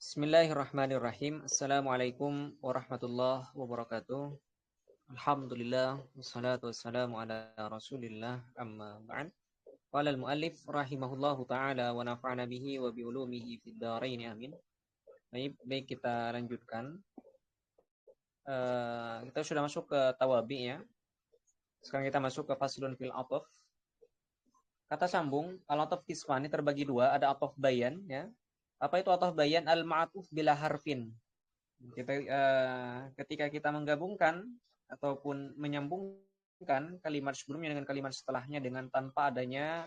Bismillahirrahmanirrahim. Assalamualaikum warahmatullahi wabarakatuh. Alhamdulillah wassalatu wassalamu ala Rasulillah amma ba'd. Qala al-muallif rahimahullahu taala wa nafa'ana bihi wa bi ulumihi fid dharain amin. Baik, kita lanjutkan. Kita sudah masuk ke tawabi ya. Sekarang kita masuk ke faslun fil ataf. Kata sambung, al-ataf qismani terbagi dua, ada ataf bayan ya. Apa itu ataf bayan? Al-ma'tuf bila harfin. Ketika kita menggabungkan ataupun menyambungkan kalimat sebelumnya dengan kalimat setelahnya dengan tanpa adanya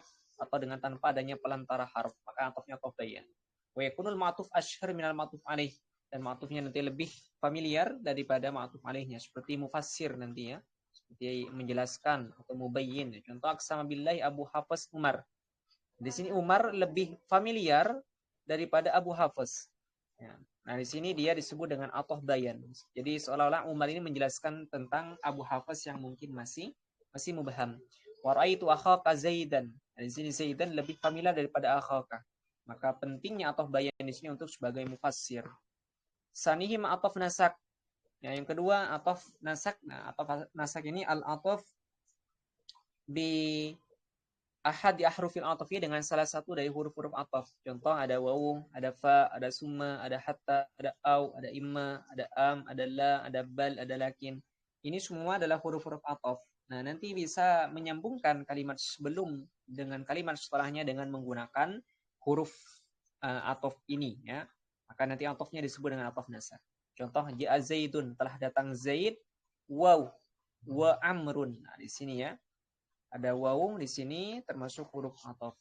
pelantara harf, maka atafnya ataf bayan. Wa yakunul ma'tuf ashhar minal ma'tuf alaih, dan ma'tufnya nanti lebih familiar daripada ma'tuf alaihnya, seperti mufassir nanti ya, seperti menjelaskan atau mubayyin. Contoh aqsama billahi Abu Hafs Umar. Di sini Umar lebih familiar daripada Abu Hafs. Ya. Nah, di sini dia disebut dengan ataf bayan. Jadi seolah-olah Umar ini menjelaskan tentang Abu Hafs yang mungkin masih mubham. Wa ra'aitu akhaka Zaidan. Nah, di sini Zaidan lebih familiar daripada akhaka. Maka pentingnya ataf bayan di sini untuk sebagai mufassir. Sanihim ataf nasak. Ya, yang kedua ataf nasak. Nah, ataf nasak ini al-ataf bi ahad di ahrufil atafiyah dengan salah satu dari huruf-huruf ataf. Contoh ada wawu, ada fa, ada summa, ada hatta, ada au, ada imma, ada am, ada la, ada bal, ada lakin. Ini semua adalah huruf-huruf ataf. Nah, nanti bisa menyambungkan kalimat sebelum dengan kalimat setelahnya dengan menggunakan huruf ataf ini ya. Maka nanti atafnya disebut dengan ataf nasab. Contoh ja'a Zaidun, telah datang Zaid, waw, wa amrun. Nah, di sini ya. Ada wawu di sini termasuk huruf ataf.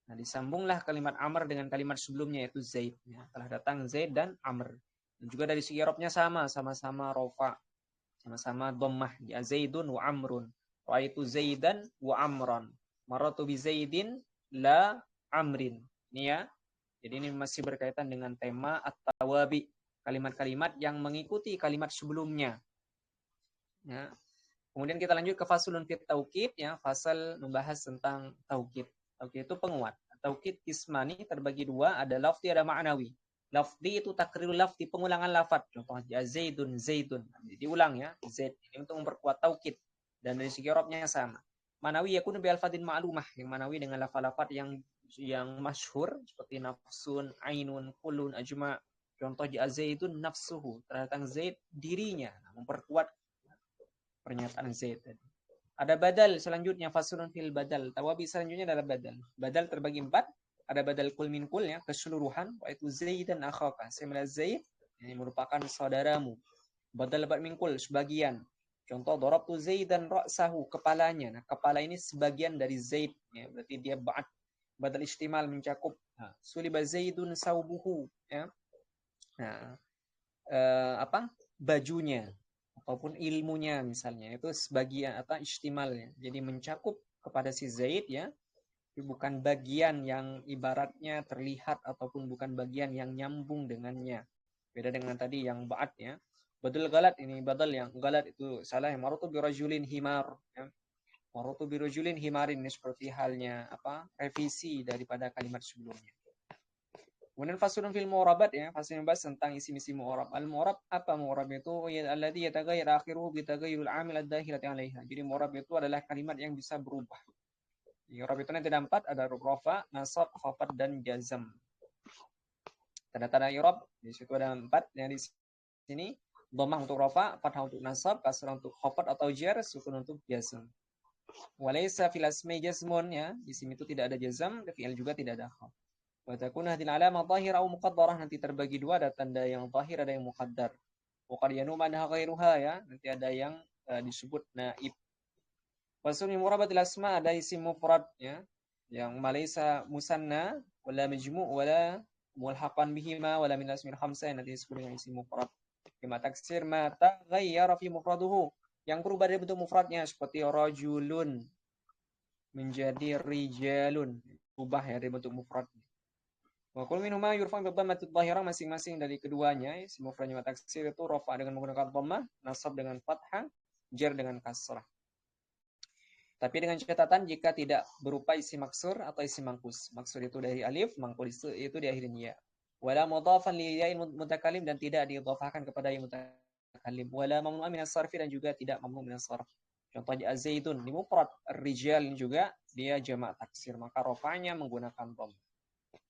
Nah, disambunglah kalimat Amr dengan kalimat sebelumnya yaitu Zaid. Ya, telah datang Zaid dan Amr. Dan juga dari segi i'rabnya sama-sama rofa, sama-sama dhammah. Ya Zaidun wa Amrun. Ra'aitu Zaidan wa Amran. Maratu bi Zaidin la Amrin. Ini ya. Jadi ini masih berkaitan dengan tema at-tawabi, kalimat-kalimat yang mengikuti kalimat sebelumnya. Ya. Kemudian kita lanjut ke fasulun fit taukid ya, fasal membahas tentang taukid. Taukid itu penguat. Taukid kismani terbagi dua, ada lafzi ada ma'nawi. Lafzi itu takrirul lafzi, pengulangan lafaz. Contohnya Zaidun, Zaidun. Diulang ya, Zaid. Ini untuk memperkuat taukid. Dan dari segi i'rabnya sama. Ma'nawi yakunu bi alfadin ma'lumah, yang ma'nawi dengan lafaz-lafaz yang masyhur seperti nafsun, ainun, kulun, ajma. Contoh Zaidun nafsuhu, terdatang Zaid dirinya, memperkuat pernyataan Zaid tadi. Ada badal selanjutnya, fasulun fil badal. Tawabi selanjutnya adalah badal. Badal terbagi 4. Ada badal kul min kul ya, keseluruhan, yaitu Zaid dan akhaka. Semula Zaid ini merupakan saudaramu. Badal bad min kul, sebagian. Contoh darabtu Zaidan ra'sahu, kepalanya. Nah, kepala ini sebagian dari Zaid ya, berarti dia ba'd. Badal istimal mencakup. Nah, suliba Zaidun saubuhu ya. Nah, bajunya ataupun ilmunya misalnya, itu sebagian atau istimalnya. Jadi mencakup kepada si Zaid ya, tapi bukan bagian yang ibaratnya terlihat ataupun bukan bagian yang nyambung dengannya. Beda dengan tadi yang ba'at ya. Badal galat, ini badal yang galat itu salah. Marutu birajulin himar ya. Marutu birajulin himarin, ini seperti halnya revisi daripada kalimat sebelumnya. Kemudian fasulun fil mu'rabat ya, fasul yang bahas tentang isi-isi mu'rab. Al-mu'rab apa mu'rab itu? Alladzi yataghayyar akhiruhu bi taghayyuril 'amil ad-dakhilati 'alaiha. Jadi mu'rab itu adalah kalimat yang bisa berubah. Mu'rab itu nanti ada 4, ada huruf rafa, nasab, khafad dan jazm. Tanda-tanda i'rab di situ ada 4 yang di sini. Dhammah untuk rafa, fathah untuk nasab, kasrah untuk khafad atau jar, sukun untuk jazm. Walaysa fil asmi jazmun ya, di sini itu tidak ada jazm, di fi'il juga tidak ada khafad. Wa takun hadhil alamah dhahirah atau muqaddarah, nanti terbagi dua, ada tanda yang dhahir, ada yang muqaddar. Wa qad yanum anha ghairuha ya, nanti ada yang disebut naib. Fasul min murabatil asma, ada isim mufrad ya, yang malaysa musanna wala majmu' wala mulhaqan bihima wala min asmil khamsah, nanti disebut dengan isim mufrad. Kama taksir ma taghayyara fi mufraduhu, yang berubah dari bentuk mufradnya, seperti rajulun menjadi rijalun, berubah ya dari bentuk mufradnya. Wa kullu minhuma yurfa bi dhammati dhahirah, masing-masing dari keduanya isim mufradnya wa taksir itu rafa dengan menggunakan dhammah, nasab dengan fathah, jar dengan kasrah. Tapi dengan catatan jika tidak berupa isim maksur atau isim mangkus. Maksur itu dari alif, mangkus itu diakhirin ya. Wala mudhafan li ya'il mutakallim, dan tidak diidhafahkan kepada ya mutakallim. Wala mamnu'an min as-sarfi, dan juga tidak mamnu' min as-sarf. Contohnya az-zaidun, di mufrad rijal juga dia jamak taksir, maka rafa'nya menggunakan dhamma.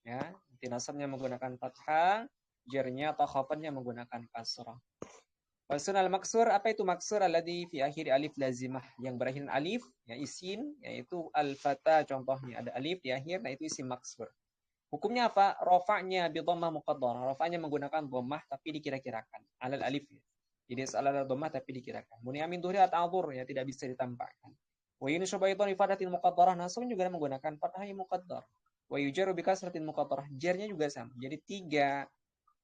Ya, nanti nasabnya menggunakan fathah, jarnya atau khafadnya menggunakan kasrah. Fasun al-maksur, apa itu maksur? Alladhi fi akhir alif lazimah, yang berakhir alif, ya isim, yaitu al-fata contohnya, ada alif di akhir, nah itu isim maksur. Hukumnya apa? Rafa'nya bi dhammah muqaddarah. Rafa'nya menggunakan dhammah tapi dikira-kirakan. Alal alif. Jadi alal dhammah tapi dikirakan. Muni'a min dhuhri at-ta'dzur, ya tidak bisa ditampakkan. Wa yunshabu aidan bi fadatin muqaddarah, nasab juga menggunakan fathah muqaddar. Wa yujarru bi kasratin muqaddarah, jarnya juga sama. Jadi tiga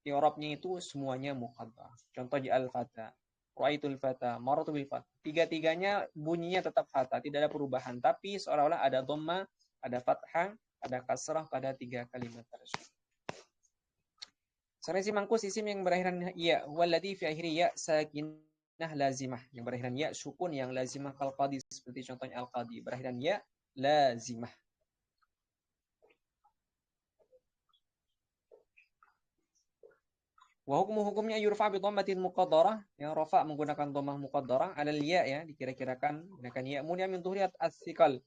i'rabnya itu semuanya muqaddar. Contoh al-fata, ra'aitul fata, maratu bil fata. Tiga-tiganya bunyinya tetap fata, tidak ada perubahan, tapi seolah-olah ada dhammah, ada fathah, ada kasrah pada tiga kalimat tersebut. Sekarang isim mangkus, isim yang berakhiran ya, walladhi fi akhiri ya sakinah lazimah, yang berakhiran ya sukun yang lazimah, kal qadi, seperti contohnya al-qadi, berakhiran ya lazimah. Wa hukumnya yurfa bi dhammatin muqaddarah, yang rafa menggunakan dhammah muqaddarah, alal ya, ya dikira-kirakan menggunakan ya, munya min tuhriat as-sikal,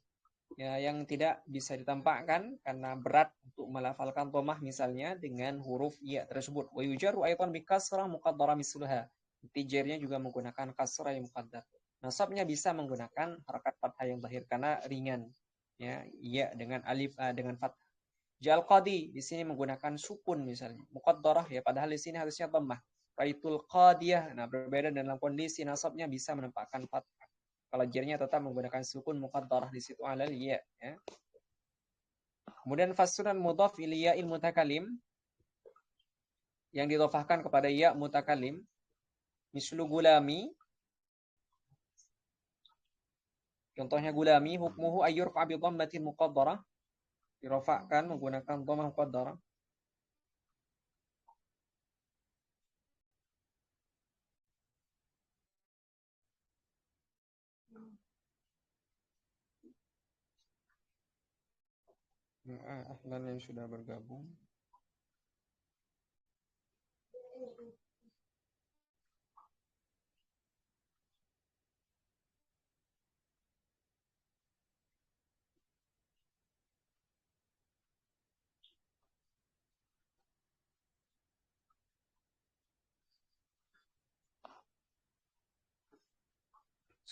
ya yang tidak bisa ditampakkan karena berat untuk melafalkan dhammah misalnya dengan huruf ya tersebut. Wa yujarru aidan bi kasrah muqaddarah misluha. Tijarnya juga menggunakan kasrah yang muqaddar. Nasabnya bisa menggunakan harakat fathah yang zahir karena ringan. Ya dengan alif dengan fathah. Jal qadi di sini menggunakan sukun misalnya, muqaddarah ya, padahal di sini harusnya dhammah. Raitul qadiyah, nah berbeda dalam kondisi nasabnya bisa menempatkan fathah. Kalau jarnya tetap menggunakan sukun muqaddarah di situ alal ya. Kemudian fasunan mudhaf ila il mutakalim, yang didhafahkan kepada ya mutakalim, mislu gulami. Contohnya gulami, hukmuhu ayyurfa bi dhammatin muqaddarah, dirafa'kan menggunakan dhammah muqaddarah. Ahlan yang sudah bergabung.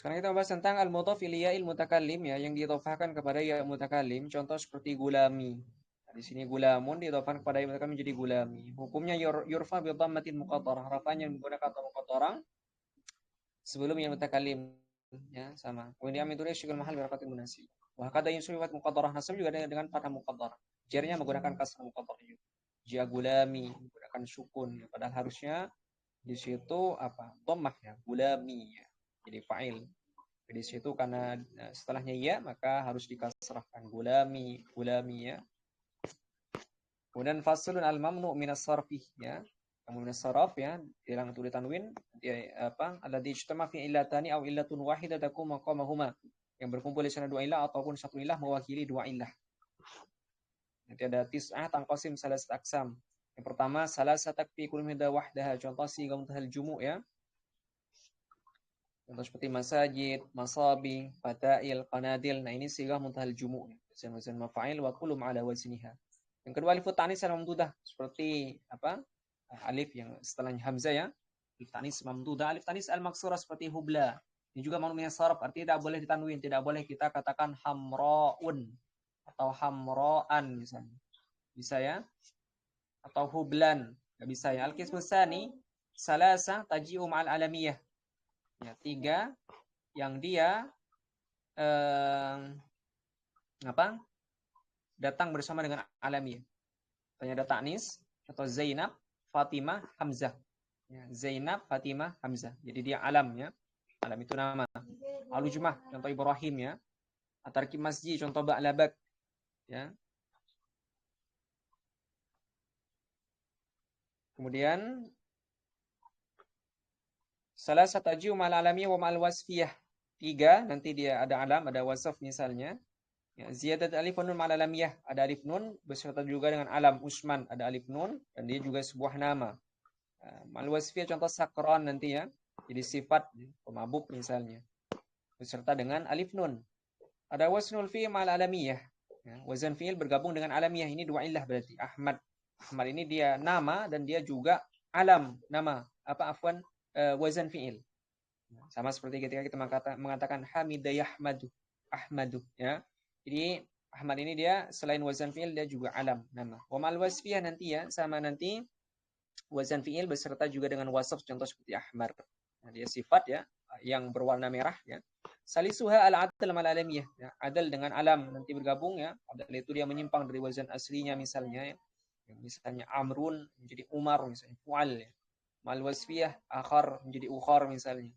Sekarang kita bahas tentang al-mudhaf ila il mutakallim, ya yang didhafahkan kepada ya mutakallim. Contoh seperti gulami. Nah, di sini gulamun didhafahkan kepada ya mutakallim menjadi gulami. Hukumnya yurfa bi dhammatin muqaddarah. Rafanya menggunakan dhamma muqaddarah sebelum ya mutakallim, ya sama. Kemudian itu syukul mahal bi rafa'il munasib. Wa kada yusubat muqaddarah, nasab juga dengan fathah muqaddarah. Jarnya menggunakan kasrah muqaddarah juga. Jia gulami menggunakan sukun, ya. Padahal harusnya di situ apa? Dhammah ya, gulami ya. Jadi fa'il. Di situ karena setelahnya ya maka harus dikasrahkan gulami, gulami ya. Kemudian faslun al-mamnu minas sarfi, ya. Kamu minas sarf ya, hilang tulis tanwin, ya apa? Alladzi ijtama fi illatani aw illatun wahidah takum maqamahuma. Yang berkumpul di sana dua ilah ataupun satu ilah mewakili dua ilah. Nanti ada tis'ah tanqasim salasat aqsam. Yang pertama salasat takfi kullu minha wahdaha, contoh sigah muntahal jumu ya. Contoh seperti masajid, masabi, fadail, qanadil. Nah, ini sigah muntahal jumu. Wazan mafa'il wa kullu ala wazniha. Yang kedua alif tanis mamdudah, seperti apa? Alif yang setelahnya hamzah ya. Alif tanis mamdudah, alif tanis al-maksurah seperti hubla. Ini juga mamnu sarf, artinya tidak boleh ditanwin, tidak boleh kita katakan hamraun atau hamraan misalnya. Bisa ya? Atau hublan, enggak bisa ya. Al-qismu tsani salasa taji'u ma'al alamiyah. Ya, tiga yang dia apa? Datang bersama dengan alamiah. Tanya ada ta'nis atau Zainab, Fatimah, Hamzah. Ya, Zainab, Fatimah, Hamzah. Jadi dia alam ya. Alam itu nama. Al-Ujmah, contoh Ibrahim ya. At-Tarkib Masjid, contoh Ba'labak. Ya. Kemudian salah satu tajiu mal alamiyah wa mal wasfiyah. Tiga, nanti dia ada alam, ada wasaf misalnya. Ya, ziyadat alif nun ma'al alamiyah, ada alif nun beserta juga dengan alam. Usman ada alif nun dan dia juga sebuah nama. Mal wasfiyah contoh sakron nanti ya. Jadi sifat pemabuk misalnya. Beserta dengan alif nun. Ada wasnul fi'il ma'al alamiyah. Ya, wazan fi'il bergabung dengan alamiyah. Ini dua ilah berarti. Ahmad. Ahmad ini dia nama dan dia juga alam nama. Wazan fi'il. Sama seperti ketika kita mengatakan Hamidah Yahmadu. Ahmadu ya. Jadi Ahmad ini dia selain wazan fi'il dia juga alam nama. Wa mal wasfiyah nanti ya sama nanti wazan fi'il beserta juga dengan wasaf contoh seperti ahmar. Nah, dia sifat ya yang berwarna merah ya. Salisuha al-adl mal alamiyah ya. Adal dengan alam nanti bergabung ya. Adal itu dia menyimpang dari wazan aslinya misalnya ya. Misalnya Amrun menjadi Umar misalnya Fual ya. Mal wasfiyah akhar menjadi ukhar misalnya.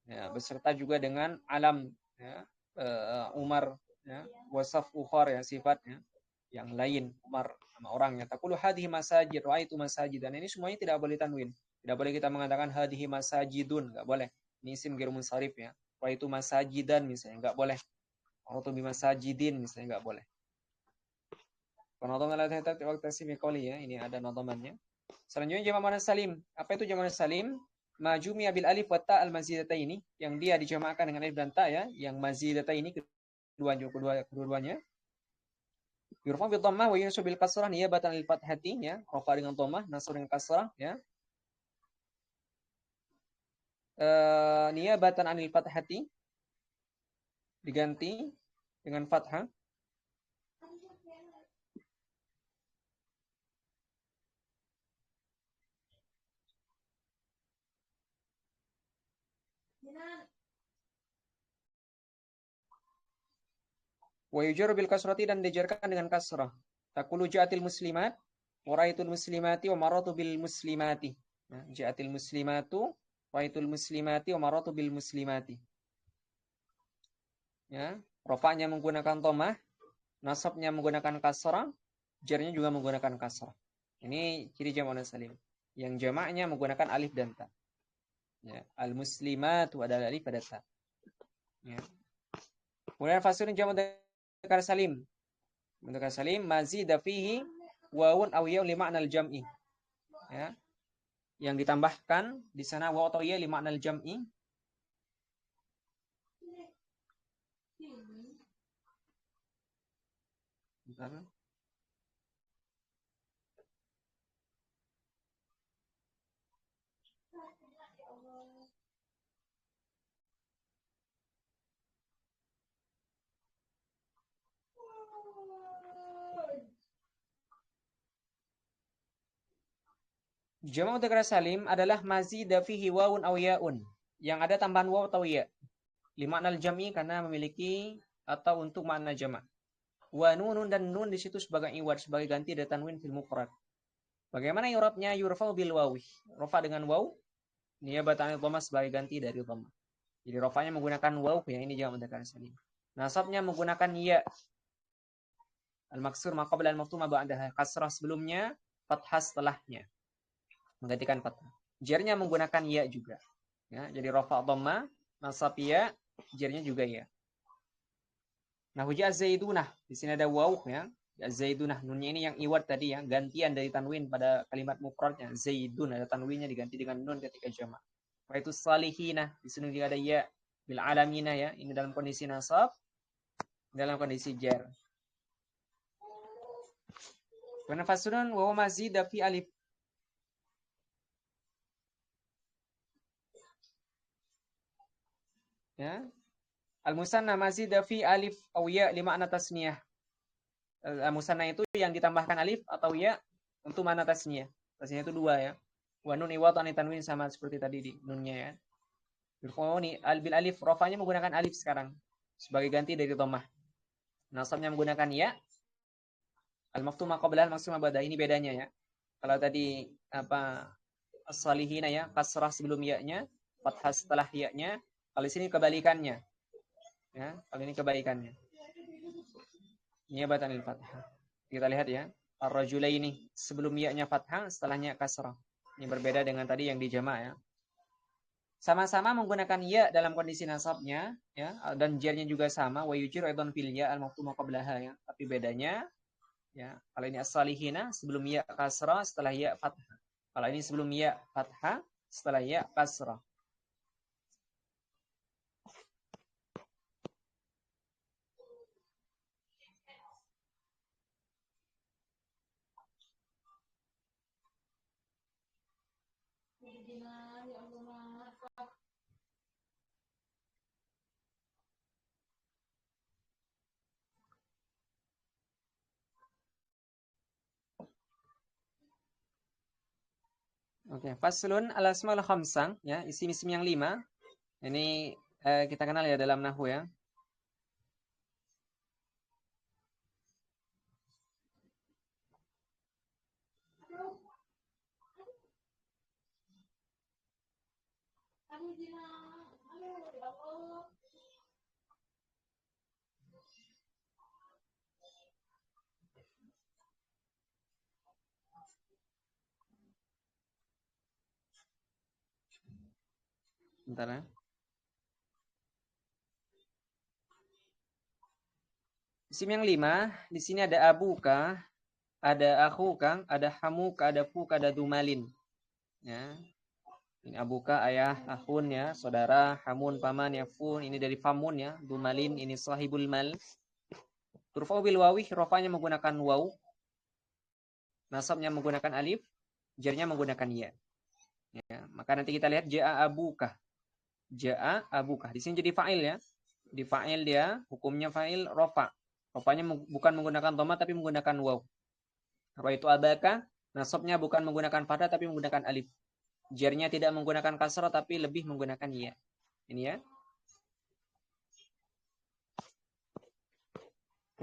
Ya, beserta juga dengan alam ya, Umar ya, wasaf ukhar ya sifatnya yang lain Umar sama orangnya. Taqulu hadhihi masajid raaitu masajid dan ini semuanya tidak boleh tanwin. Tidak boleh kita mengatakan hadhihi masajidun, enggak boleh. Ini isim ghair munsharif ya. Raaitu masajidan misalnya enggak boleh. Atau bi masajidin misalnya enggak boleh. Penodongan al-hatat waktu tasmi qali ya, ini ada nodomannya. Selanjutnya jamak muannas salim. Apa itu jamak muannas salim? Majumi bil alif wa ta al mazidataini yang dia dijamakkan dengan alif dan ta ya, yang mazidataini kedua-duanya. Yurfa bil dhammah wa yunsab bil kasrah niyabatan lil fathati ya, rafa dengan dhammah, nasr dengan kasrah ya. Niyabatan anil fathati diganti dengan fathah. Wa yujaru bil kasrati dan dijarkan dengan kasrah. Taqulu ja'atil muslimat wa ra'aitul muslimati wa maratu bil muslimati. Nah, ja'atil muslimatu wa ra'aitul muslimati wa maratu bil muslimati. Ya, rafa'nya menggunakan dhammah, nasabnya menggunakan kasrah, jarnya juga menggunakan kasrah. Ini ciri jamak muannas salim. Yang jamaknya menggunakan alif dan ta. Ya, al muslimatu adalah alif pada ta. Ya. Kemudian fasilun jamak mudzakkar salim. Mudzakkar salim mazida fihi wawun aw ya li ma'nal jam'i. Ya. Yang ditambahkan di sana waw atau ya li ma'nal jam'i. Bentar. Jamak mudzakkar salim adalah mazida fihi wawun aw ya'un. Yang ada tambahan waw atau ya. Li ma'nal jam'i karena memiliki atau untuk makna jamak. Wa nunun dan nun di situ sebagai iwad, sebagai ganti dari tanwin fil mufrad. Bagaimana i'rabnya? Yurfa'u bil wawi. Rafa dengan waw, niyabatan dhammah sebagai ganti dari dhammah. Jadi rafanya menggunakan waw ya, ini jamak mudzakkar salim. Nasabnya menggunakan ya. Al-maksur ma qabla al-maftuh ma ba'daha. Kasrah sebelumnya, fathah setelahnya. Menggantikan fathah. Jarnya menggunakan ya juga. Ya, jadi rafa dhammah, nasab ya, jarnya juga ya. Nah, hujah zaidunah. Di sini ada waw ya. Zaidunah. Nunnya ini yang iwad tadi ya. Gantian dari tanwin pada kalimat mufradnya. Zaidun. Ada tanwinnya diganti dengan nun ketika jamak. Wa itu salihina. Di sini juga ada ya. Bil alamina ya. Ini dalam kondisi nasab. Dalam kondisi jar. Wa fasunun wa mazida fi alif. Ya. Al-musanna mazida fi alif aw ya li ma'na tasniyah. Al-musanna itu yang ditambahkan alif atau ya untuk makna tasniyah. Tasniyah itu dua ya. Wa nun iwadhan tanwin sama seperti tadi di nunnya ya. Bilqawni bil alif rafanya menggunakan alif sekarang sebagai ganti dari dhammah. Nasabnya menggunakan ya. Al-maftuh ma qabla al-maksum ma ba'da. Ini bedanya ya. Kalau tadi as-salihina ya, kasrah sebelum ya-nya, fathah setelah ya-nya. Kalau sini kebalikannya. Ya, kalau ini kebalikannya. Niyabatan lil fathah. Kita lihat ya. Ar-rajulaini sebelum ya-nya fathah, setelahnya kasrah. Ini berbeda dengan tadi yang di jamak ya. Sama-sama menggunakan ya dalam kondisi nasabnya, ya, dan jarnya juga sama. Wa yujir aidan fil ya al-maftuha qablaha, ya. Tapi bedanya, ya, kalau ini as-salihina sebelum ya kasrah, setelah ya fathah. Kalau ini sebelum ya fathah, setelah ya kasrah. Oke, faslun al-asmaul khamsah, ya, isim-isim yang 5. Ini kita kenal ya dalam nahwu, ya. Bentar, ya. Isim yang 5, di sini ada abuka, ada akhuka, ada hamuka, ada fuka, ada dumalin. Ya. Ini abuka ayah, akhun ya, saudara, hamun paman ya, fun ini dari famun ya, dumalin ini sahibul mal. Turfa'u bil wawi, rofanya menggunakan waw, nasabnya menggunakan alif, jarnya menggunakan ya. Ya, maka nanti kita lihat ja'a abuka. Ja'a abuka. Di sini jadi fa'il ya. Di fa'il dia hukumnya fa'il rofa. Rofanya bukan menggunakan dhamma tapi menggunakan waw. Rofa itu abaka, nasabnya bukan menggunakan fathah tapi menggunakan alif. Jarnya tidak menggunakan kasrah tapi lebih menggunakan ya. Ini ya.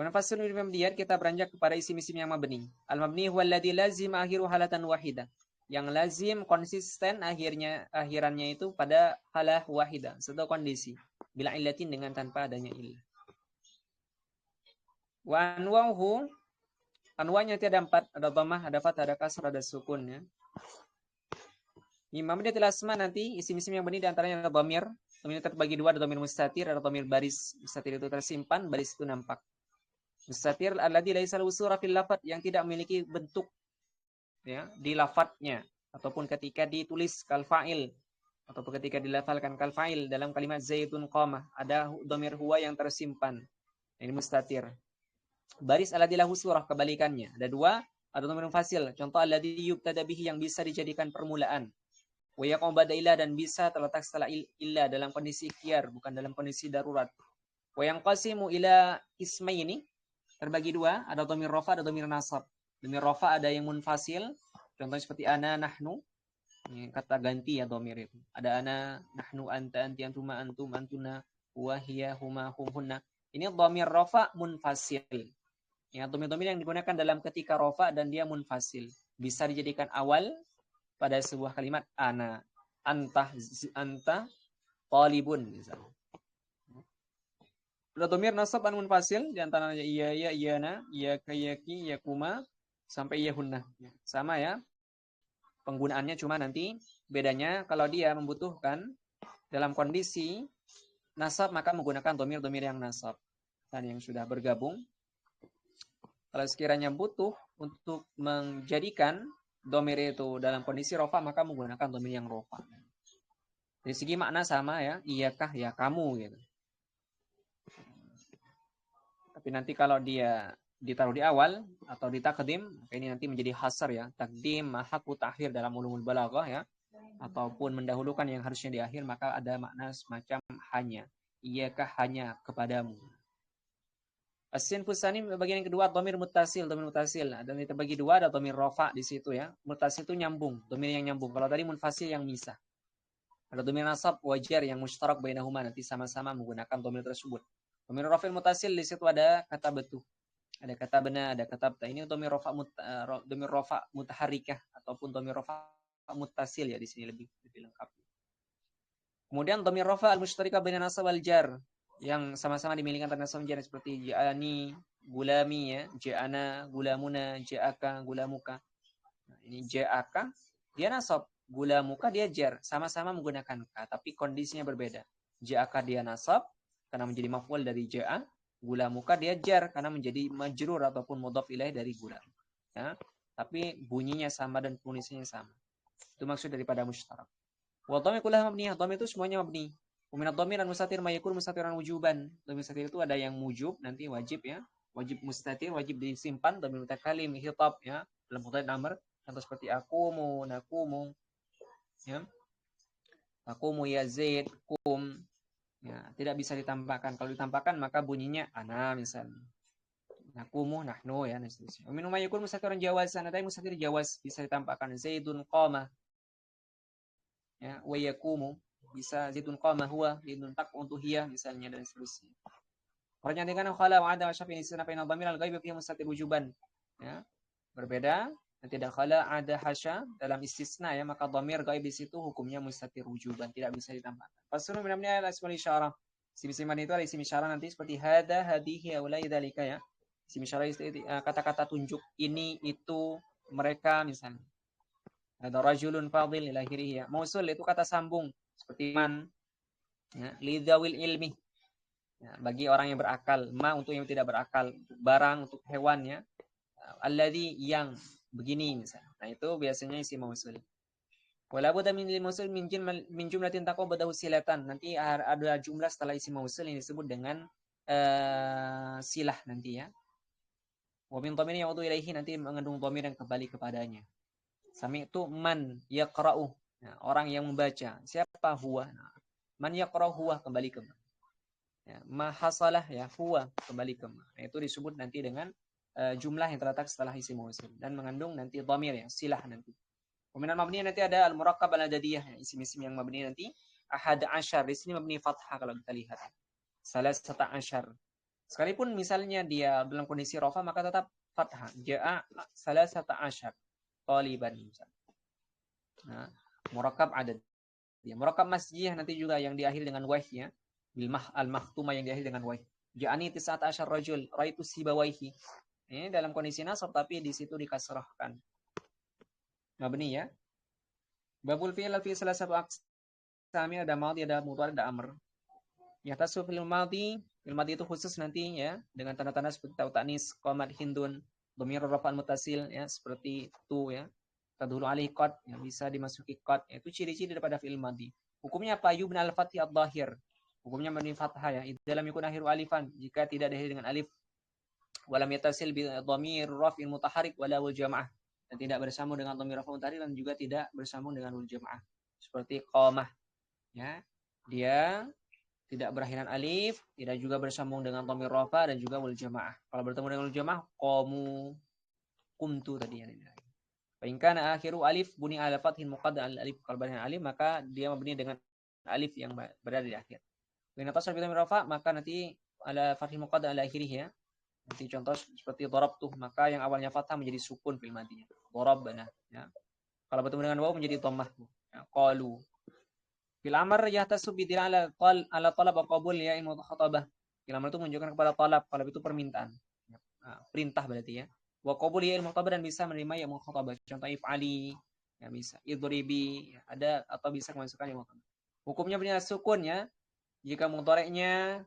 Wanafasir mabniyat, kita beranjak kepada isim-isim yang mabni. Al-mabni huwa alladhi lazim akhiru halatan wahida. Yang lazim konsisten akhirannya itu pada halah wahida, satu kondisi. Bila illatin dengan tanpa adanya illah. Wa anwa'uhu, anwa'nya tiada 4, ada dhammah, ada fathah, ada kasrah, ada sukun ya. Imam dia asma nanti isim-isim yang bani di antaranya ada dhamir. Dhamir terbagi 2, ada dhamir mustatir, ada dhamir baris. Mustatir itu tersimpan, baris itu nampak. Mustatir alladzi laisa lahu surah fil lafadz, yang tidak memiliki bentuk ya di lafadznya ataupun ketika ditulis kal fa'il ataupun ketika dilafalkan kal fa'il dalam kalimat zaitun qamah, ada dhamir huwa yang tersimpan. Ini mustatir. Baris alladzi lahu surah, kebalikannya. Ada 2, ada dhamir fasil. Contoh alladzi yubtada bihi, yang bisa dijadikan permulaan. Wa yaqum ba'da illa, dan bisa terletak setelah illa dalam kondisi ikhtiyar, bukan dalam kondisi darurat. Wa yanqasimu ila ismaini, terbagi 2, ada dhamir rafa, ada dhamir nasab. Dhamir rafa ada yang munfasil, contohnya seperti ana, nahnu, ini kata ganti ya dhamir itu. Ada ana, nahnu, anta, anti, antuma, antum, antuna, huwa, hiya, huma, hum, hunna. Ini dhamir rafa munfasil. Ya, dhamir-dhamir yang digunakan dalam ketika rafa dan dia munfasil. Bisa dijadikan awal pada sebuah kalimat ana, anta, talibun misalnya. Ada dhamir nasab an munfasil, di antaranya iya ya, iyana, iyaka, iyaki, iyakuma, sampai iyahunna. Sama ya. Penggunaannya cuma nanti bedanya kalau dia membutuhkan dalam kondisi nasab maka menggunakan dhamir-dhamir yang nasab. Dan yang sudah bergabung, kalau sekiranya butuh untuk menjadikan dhamir itu dalam kondisi rofa maka menggunakan dhamir yang rofa. Dari segi makna sama ya, iyakah ya kamu gitu. Tapi nanti kalau dia ditaruh di awal atau di takdim, ini nanti menjadi hasar ya. Takdim, haku ta'khir dalam ulumul balaghah ya. Ataupun mendahulukan yang harusnya di akhir, maka ada makna semacam hanya. Iyakah hanya kepadamu. Asin fusani bagian yang kedua, dhamir muttasil, dhamir muttasil. Dan kita bagi 2, ada dhamir rafa di situ ya. Muttasil itu nyambung, dhamir yang nyambung. Kalau tadi munfasil yang misah. Ada dhamir nasab wajar yang mustarak bainahuma, nanti sama-sama menggunakan dhamir tersebut. Dhamir rafil muttasil di situ ada kata betuh. Ada kata benar, ada kata beta. Ini dhamir rafa mutaharrikah ataupun dhamir rafa muttasil ya, di sini lebih lengkap. Kemudian dhamir rafa al-mushtarika bainan nasab wal jar, yang sama-sama dimiliki antara nasab jar, seperti ja'ani, gulami ya, ja'ana, gulamuna, ja'aka, gulamuka. Nah, ini ja'aka dia nasab, Gulamuka dia jar, sama-sama menggunakan ka, tapi kondisinya berbeda. Ja'aka dia nasab karena menjadi maf'ul dari ja'a. Gulamuka dia jar karena menjadi majrur ataupun mudhaf ilaih dari gulam. Ya. Tapi bunyinya sama dan kondisinya sama. Itu maksud daripada mustarak. Wa dhamir kullaha mabniyah. Dhamir itu semuanya mabni. Wa min ad-dhamir al-mustatir ma yakun mustatiran wujuban. Dhamir mustatir itu ada yang wujub, nanti wajib ya. Wajib mustatir, wajib disimpan. Dhamir mutakalim, khitab ya. Dalam mudhari amr. Contoh seperti akumu, nakumu. Ya. Akumu ya Zaid, kum. Ya, tidak bisa ditampakkan. Kalau ditampakkan maka bunyinya ana misalnya. Nakumu, nahnu ya dan seterusnya. Wa min ma yakun mustatiran jawazan. Ada yang mustatir jawaz bisa ditampakkan. Zaidun qama. Ya, wa yakumu bisa zaidun qama huwa, zaidun taq'udu hiya misalnya dan seterusnya. Pernyatakan khala wa ada syafin isna baina dhamir al-ghaib fi mustatir wujuban. Ya. Berbeda, tidak khala ada hasya dalam istisna ya, maka dhamir ghaib di situ hukumnya mustatir wujuban, tidak bisa ditambahkan. Fasrun min amniyah al-asmal isyarah. Isim itu ada isim isyarah nanti seperti hada, hadihi, ulai dzalika ya. Isim isyarah itu kata-kata tunjuk ini, itu, mereka misalnya. Ada rajulun fadil ila akhirih ya. Mausul itu kata sambung seperti man ya, lidzawil ilmi. Ya, bagi orang yang berakal, ma untuk yang tidak berakal, untuk barang, untuk hewan ya. Alladzi yang begini misalnya. Nah, itu biasanya isi mausul. Wala budda min mausul min jumlatin taqabbadahu silatan. Nanti ada jumlah setelah isi mausul yang disebut dengan silah nanti ya. Wa min dhamir yaudu ilaihi, nanti mengandung dhamir yang kembali kepadanya. Sami itu man yaqra'u. Nah, orang yang membaca. Siapa huwa? Nah, man yaqra'u huwa kembali ke man. Ya, ma hasalah ya huwa kembali ke man. Nah, itu disebut nanti dengan jumlah yang terletak setelah isim mausul dan mengandung nanti dhamir ya, silah nanti. Kemudian mabni nanti ada al-murakkab al-adadiyah, ya, isim-isim yang mabni nanti ahad asyar. Di sini mabni fathah kalau kita lihat. Salasata asyar. Sekalipun misalnya dia dalam kondisi rafa maka tetap fathah. Ja'a salasata asyar. Taliban misalnya. Nah, murakkab adad. Ya, murakkab masjih nanti juga yang diakhiri dengan waih ya. Bil al-makhtuma yang diakhiri dengan waih. Ja'ani 19 rajul, raitu sibawaihi. Ini dalam kondisi nasab tapi di situ dikasrahkan. Mabni ya. Babul fi'il fi salah satu aqsami, ada madhi, ada mudhari, ada amr. Ya tasu fil madhi itu khusus nanti ya dengan tanda-tanda seperti ta'u ta'nis, qamat hindun, dhamir rafa'an muttasil ya seperti tu ya. Tadhulu alaihi qad yang bisa dimasuki qad, itu ciri-ciri daripada fi'il madhi. Hukumnya apa? Yubna al-fathi ad-dhahir. Hukumnya mabni fathah ya. Dalam yakun akhiru alifan, jika tidak diakhiri dengan alif. Walam yatasil bi dhamir raf'in mutaharrik wala wal jamaah. Dan tidak bersambung dengan dhamir raf'un mutaharrik dan juga tidak bersambung dengan wal jamaah. Seperti qamah ya. Dia tidak berakhiran alif, tidak juga bersambung dengan dhamir rafa dan juga wal jamaah. Kalau bertemu dengan wal jamaah qamu, kumtu tadi yang ini. Fa in kana akhiru alif buni ala fathin muqaddar al alif. Kalau berakhiran alif maka dia mabni dengan alif yang berada di akhir. Wa in atasal bi dhamir rafa maka nanti ala fathin muqaddar al akhirih ya. Nanti contoh seperti darabtuh maka yang awalnya fathah menjadi sukun fil madinya. Darabna ya. Kalau bertemu dengan waw menjadi dhammah. Ya, qalu. Fil amr yahtasu bi ala talab qabul ya in mukhatabah. Fil amr itu menunjukkan kepada talab, talab itu permintaan. Nah, perintah berarti ya. Wa qabul ya mukhatabah dan bisa menerima ya mukhatabah. Contoh if'ali ya bisa. Idribi ya, ada atau bisa memasukkan ya mukhatabah. Hukumnya benar sukun ya. Jika mudhari'nya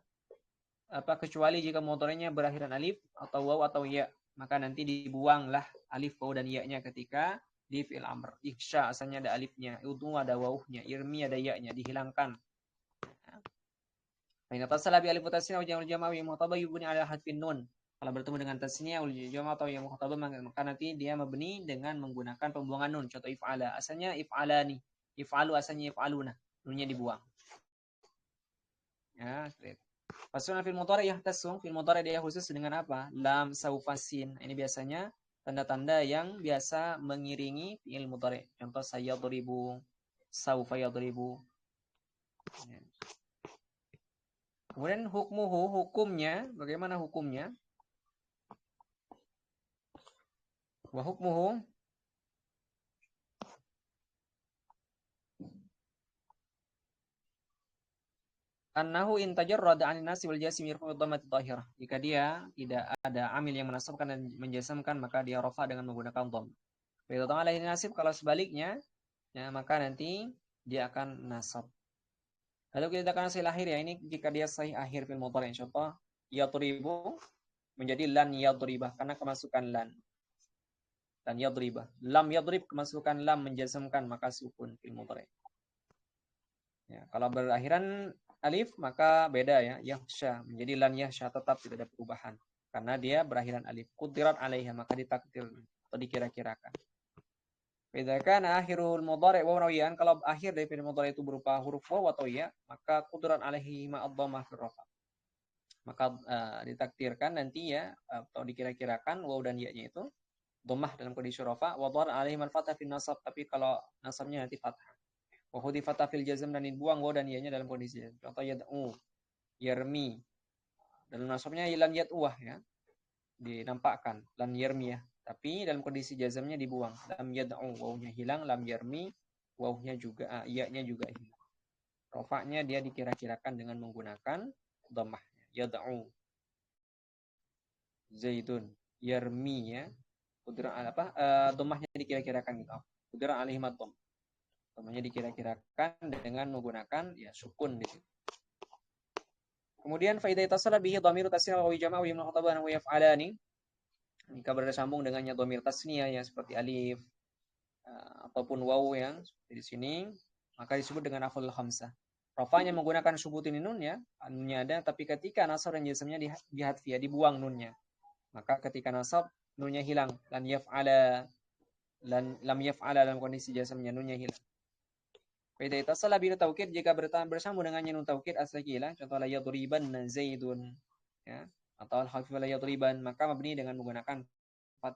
kecuali jika mudhari'nya berakhiran alif atau waw atau ya, maka nanti dibuanglah alif, waw dan ya-nya ketika di fi'il amr. Iksha asalnya ada alifnya, udu ada wawuhnya, irmi ada ya-nya, dihilangkan. Fa in tasala bi alif tasniya wa jama'a wa muhatabah yubni ala hadfin nun. Kalau bertemu dengan tasniya wal jama'a atau yang muhatabah maka nanti dia mabni dengan menggunakan pembuangan nun. Contoh if'ala, asalnya if'alani. If'alu asalnya if'aluna. Nunnya dibuang. Ya, seperti itu. Fasulun fil mudhari yahtassu, fil mudhari dia khusus dengan apa? Lam, saufasin. Ini biasanya tanda-tanda yang biasa mengiringi fi'il mudhari. Contoh sayadribu, saufa yadribu. Ya. Kemudian hukmuhu, hukumnya, bagaimana hukumnya? Wa hukmuhu annahu in tajarrada 'anil nasi wal jasm yarfa'u dhammati dhahirah. Jika dia tidak ada amil yang menasabkan dan menjasamkan maka dia rafa dengan menggunakan dhammah. Fa idza ta'ala nasib, kalau sebaliknya ya, maka nanti dia akan nasab. Lalu kita akan sahih akhir ya, ini jika dia sahih akhir fil mudhari'. Contoh yadribu menjadi lan yadribah karena kemasukan lan. Dan yadribah. Lam yadrib kemasukan lam menjazmkan maka sukun fil mudhari'. Ya, kalau berakhiran alif maka beda ya, yahsya menjadi lan yahsya, tetap tidak ada perubahan karena dia berakhiran alif. Qudirat alaiha maka ditakdir atau dikira-kirakan. Idza kana akhirul mudhari' wawiyan, kalau akhir dari fi'il mudhari' itu berupa huruf waw atau ya, maka qudirat alaihi ma ad-dhammah fil rafa. Maka ditakdirkan nanti ya atau dikira-kirakan waw dan ya-nya itu dhammah dalam kondisi rafa, wa dhar alaihi man fathah fil nasab, tapi kalau nasabnya nanti fathah. Wa hudifat fil jazm, dan dibuang waw dan ya-nya dalam kondisi jazm. Contoh yad'u, yarmi. Dalam nasabnya lam yad'uwah ya. Dinampakkan lam yarmiyah, tapi dalam kondisi jazmnya dibuang. Lam yad'u, wawnya hilang, lam yarmi, wawnya juga ya-nya juga hilang. Rafa'nya dia dikira-kirakan dengan menggunakan dhammah. Yad'u. Zaidun, yarmi ya. Qudra apa? Dhammahnya dikira-kirakan gitu. Qudra alaihi madham. Namanya dikira-kirakan dengan menggunakan ya sukun di situ. Kemudian fa idza itasala bihi dhamiru tasniya wa jama'a wa yumna khataban wa yaf'alani. Jika bersambung dengannya dhamir tasniya ya seperti alif ataupun waw yang di sini, maka disebut dengan af'alul khamsah. Rafa'nya menggunakan subutin nun ya, nunnya ada, tapi ketika nasab dan jazmnya dihadfi ya, dibuang nunnya. Maka ketika nasab nunnya hilang, lan yaf'ala, lam yaf'ala dalam kondisi jazmnya nunnya hilang. Beda itu salah bin taukid jika bersambung dengannya nun taukid asakila, contoh la yadribanna zaidun ya, atau al-khafif la yadriban, maka mabni dengan menggunakan fat.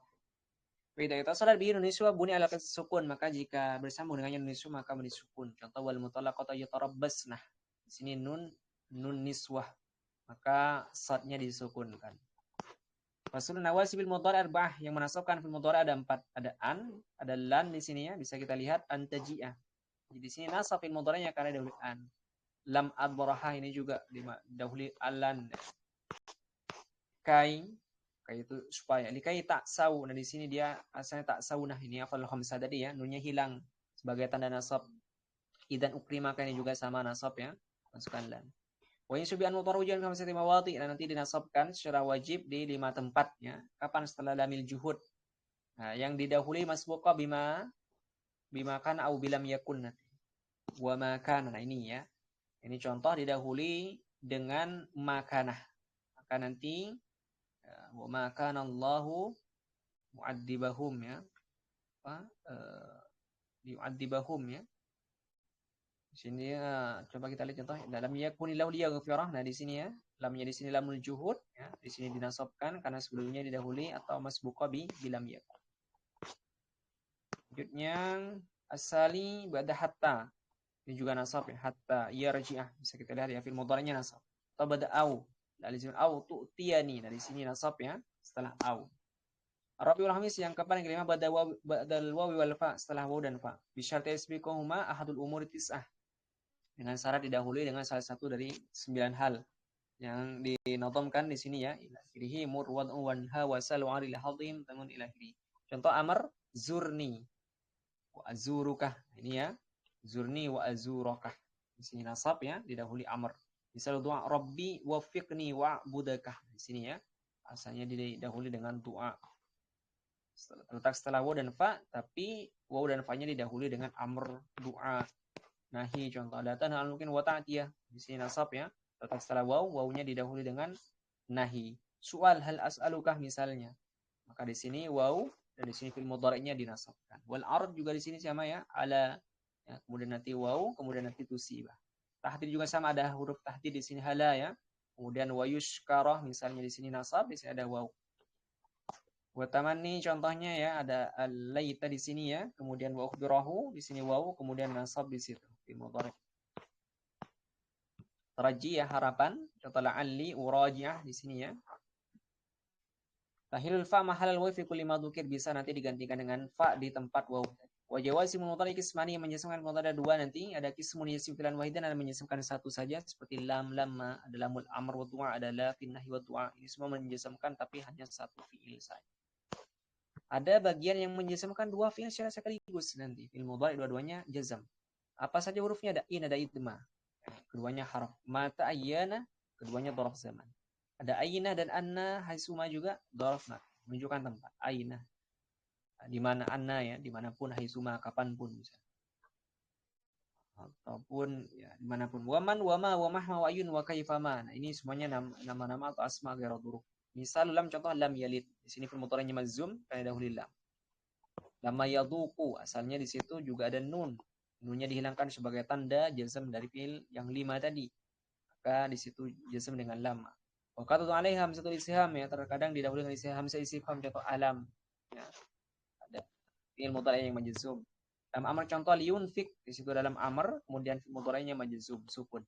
Beda itu salah bin niswa bunyi ala sukun, maka jika bersambung dengannya nun niswa maka disukun. Contoh wal mutallaqatu yatarabbasna. Di sini nun niswah, maka sadnya disukunkan. Fasul nawasibil mudhari' arba'ah, yang menasabkan fil mudhari' ada 4. Ada an, ada lan di sini ya, bisa kita lihat antaji'ah. Jadi di sini nasab fil mudhari'nya karena dahulu an. Lam adbaraha ini juga dahulu alan. Kai itu supaya likai tak sau. Nah di sini dia asalnya tak sau. Nah ini afal khamsah tadi ya, nunnya hilang sebagai tanda nasab. Idan ukrima ini juga sama nasab ya, masukkan lan. Wa in subi'an mutarujan fi khamsati mawadi', dan nanti dinasabkan secara wajib di 5 tempat ya. Kapan? Setelah lamil juhud. Nah, yang didahului masbuqa bima kana au bilam yakun nanti. Wa makana. Nah ini ya. Ini contoh didahului dengan makanah. Maka nanti wa makana Allahu mu'adzibahum ya. Yu'adzibahum ya. Di sini coba kita lihat contoh dalam yakunillahu liyaghfirah. Nah di sini ya, lamnya di sini lamul juhud ya. Di sini dinasabkan karena sebelumnya didahului atau masbuqa bilam yakun. Selanjutnya asali ba'da hatta. Ini juga nasab ya, hatta yarji'ah. Bisa kita lihat ya, fil mudhari'nya nasab. Atau ba'da au. Dari sini au tu'tiyani. Dari sini nasab ya, setelah au. Rabiul Khamis yang keempat yang kelima ba'dal wawi wal fa, setelah waw dan fa. Bisyarti isbiqahuma ahadul umuri tis'ah. Dengan syarat didahului dengan salah satu dari 9 hal yang dinotomkan di sini ya. Ilahi mur wad'u wanha wasal wa'aril hadim tamun ilahi. Contoh amr zurni wa azurukah. Ini ya. Zurni wa azurokah. Di sini nasab ya, didahului amr. Misal doa Rabbi wafiqni wa'budakah. Di sini ya. Asalnya didahului dengan doa. Letak setelah waw dan fa, tapi waw dan fa-nya didahului dengan amr, doa. Nahi contoh datang hal mungkin wa ta'tiyah. Di sini nasab ya. Letak setelah waw, wawnya didahului dengan nahi. Soal hal as'alukah misalnya. Maka di sini waw dan di sini fil mudhari'nya dinasabkan. Wal ard juga di sini sama ya, ala. Ya, kemudian nanti waw, kemudian nanti tusibah. Tahdid juga sama, ada huruf tahdid di sini hala ya. Kemudian wayushkarah misalnya di sini nasab, di sini ada waw. Wa tamanni contohnya ya, ada al-laita di sini ya, kemudian wa ukhbirahu di sini waw, kemudian nasab di situ fil mudhari'. Taraji ya harapan, contoh la'alli uraji'ah di sini ya. Tahilul fa mahalal waw fi kulli ma dzukir, bisa nanti digantikan dengan fa di tempat waw. Wa jawazi mudhari' kismani, menyisimkan mudhari' ada 2 nanti, ada kismun yasim fi'lan wahidan, ada menyisimkan satu saja seperti lam lamma, ada lamul amr wa du'a, ada la fin nahi wa du'a. Ini semua menyisimkan tapi hanya satu fi'il saja. Ada bagian yang menjazmkan dua fi'il secara sekaligus nanti. Fi'il mudhari dua-duanya jazam. Apa saja hurufnya? Ada in, ada idma. Keduanya harf. Mata ayyana, keduanya dhoraf zaman. Ada aina dan anna, haisuma juga dhoraf mat. Menunjukkan tempat. Aina. Di mana anna ya, dimanapun, haisuma, kapanpun bisa. Ataupun ya dimanapun. Waman, wama, wamahma, wa'yun, wa kaifama. Nah, ini semuanya nama-nama atau asma ghairu huruf. Misal lam, contoh lam yalid. Di sini fi'il mudhari'nya mazum karena dahulu lam. Lama yaduku, asalnya di situ juga ada nun. Nunnya dihilangkan sebagai tanda jazm dari fi'il yang 5 tadi. Maka di situ jazm dengan lama. Waktu itu alaihi hamzatul istifham ya, terkadang didahului dengan hamzah istifham contoh alam. Ya, ada fi'il mudhari' yang majzum. Dalam amr contoh liyunfik, di situ dalam amr kemudian fi'il mudhari'nya majzum sukun.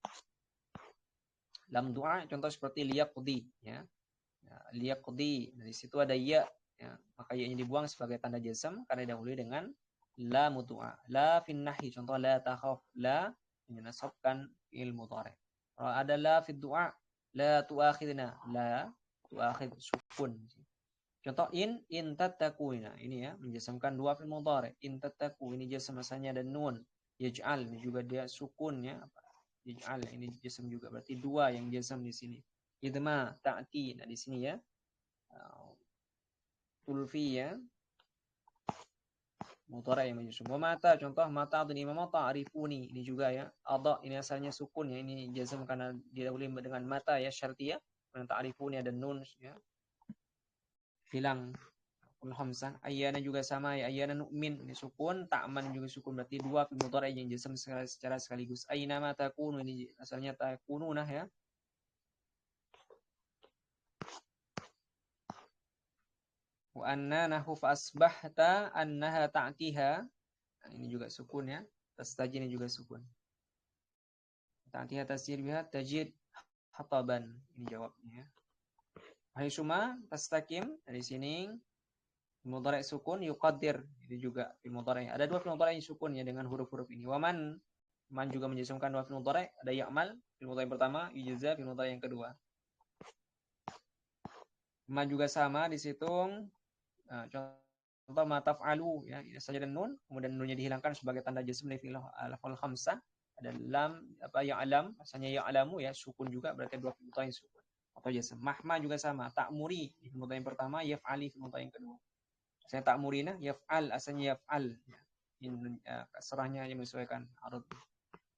Dalam doa contoh seperti liyaqdi ya. Ya, liyaqdi, di situ ada ya. Ya, maka ya ini dibuang sebagai tanda jazm karena didahului dengan la mutu'a. La fin nahi, contoh la takhaf, la menasabkan fi'il mudhari'. Kalau ada la fi du'a, la tu'akhidna, la tu'akhid sukun. Contoh in tattaku, nah ini ya menjazmkan dua fi'il mudhari'. In tattaku ini jazm asalnya ada nun. Yaj'al ini juga dia sukun ya. Yaj'al ini jazm juga berarti dua yang jazm di sini. Idma ta'ti, nah di sini ya. Tulfi ya, mudhari' yang majzum. Wa mata, contoh mata atau imam ta'rifuni, ini juga ya. Adha ini asalnya sukun ya, ini jazm karena didahului dengan mata ya, syartiyah. Dan ta'rifuni ada nun ya. Hilang hamzah. Ayyana juga sama ya, ayyana nu'min ini sukun, ta'man juga sukun, berarti dua fi'il mudhari' yang jazm secara sekaligus. Aina ma takunu ini asalnya takununa ya. Wa anna nahu fa asbahta annaha ta'tiha. Nah, ini juga sukun ya. Tastajid ini juga sukun. Ta'tiha tasjid biha tajid hataban. Ini jawabnya. Haisuma tastaqim, dari sini mudhari' sukun yuqaddir, itu juga fi'il mudhari'. Ada dua fi'il mudhari' yang sukun ya dengan huruf-huruf ini. Waman, man juga menjazmkan dua fi'il mudhari'. Ada ya'mal fi'il mudhari' pertama, yujza fi'il mudhari' yang kedua. Ma juga sama di situ. Nah, contoh ma taf'alu ya, saja dan nun, kemudian nunnya dihilangkan sebagai tanda jazm dari fi'il al-af'al khamsah. Ada lam apa ya'lam, asalnya ya'lamu ya, sukun juga berarti dua fi'il mudhari' sukun. Atau jazm. Mahma juga sama, ta'muri fi'il mudhari' yang pertama, yaf'ali fi'il mudhari' yang kedua. Saya ta'murina yaf'al, asalnya yaf'al ya. Ini kasrahnya yang menyesuaikan arud.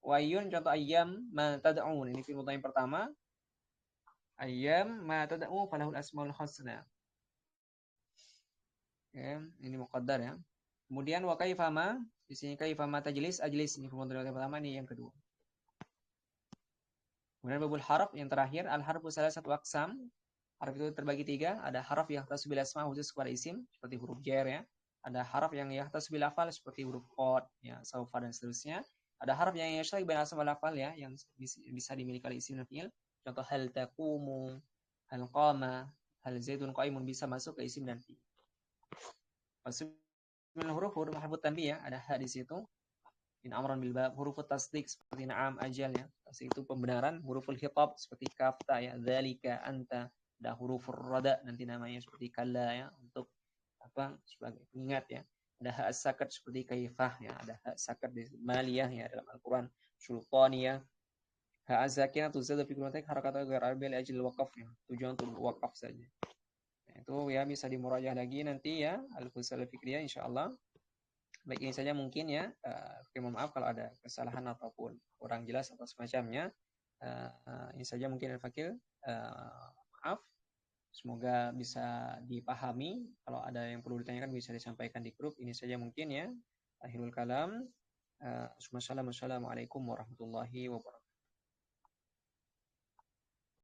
Wa ayyun contoh ayyam ma tad'un, ini fi'il mudhari' yang pertama. Ayyam ma tad'u falahul asmaul husna. Ya, ini muqaddar ya. Kemudian wa kaifama, di sini kaifama tajlis, ajlis ini fi'il mudhari' yang pertama, ini yang kedua. Kemudian babul harf yang terakhir, al harfu salah satu aqsam. Harf itu terbagi tiga, ada harf yang yahtasu bil asma khusus kepada isim seperti huruf jar ya. Ada harf yang yahtasu bil lafal seperti huruf qad ya, saufa dan seterusnya. Ada harf yang yashtarik bain asma wal lafal ya, yang bisa dimiliki oleh isim dan fi'il. Contoh hal taqumu, hal qama, hal zaidun qaimun bisa masuk ke isim dan fi'il. Maksud huruf harfut tanbih ya, ada ha di situ. In amran bil bab, huruf tasdik seperti na'am, ajal ya. Tasdik itu pembenaran, huruful khitab seperti kafta ya, dzalika, anta. Ada huruf rada nanti namanya seperti kalla ya, untuk apa sebagai pengingat ya. Ada ha sakat seperti kaifah ya, ada ha sakat di maliyah ya dalam Al-Qur'an, sultaniyah. Ha sakinah tuzadu fi kulli harakat ghair arbil ajil waqaf ya, tujuan untuk wakaf saja. Nah, itu ya bisa dimurajah lagi nanti ya, al-fusul fikriyah insyaallah. Baik, ini saja mungkin ya. Mohon maaf kalau ada kesalahan ataupun kurang jelas atau semacamnya. Ini saja mungkin Al-Fakir. Maaf. Semoga bisa dipahami. Kalau ada yang perlu ditanyakan bisa disampaikan di grup. Ini saja mungkin ya. Akhirul kalam. Assalamualaikum warahmatullahi wabarakatuh.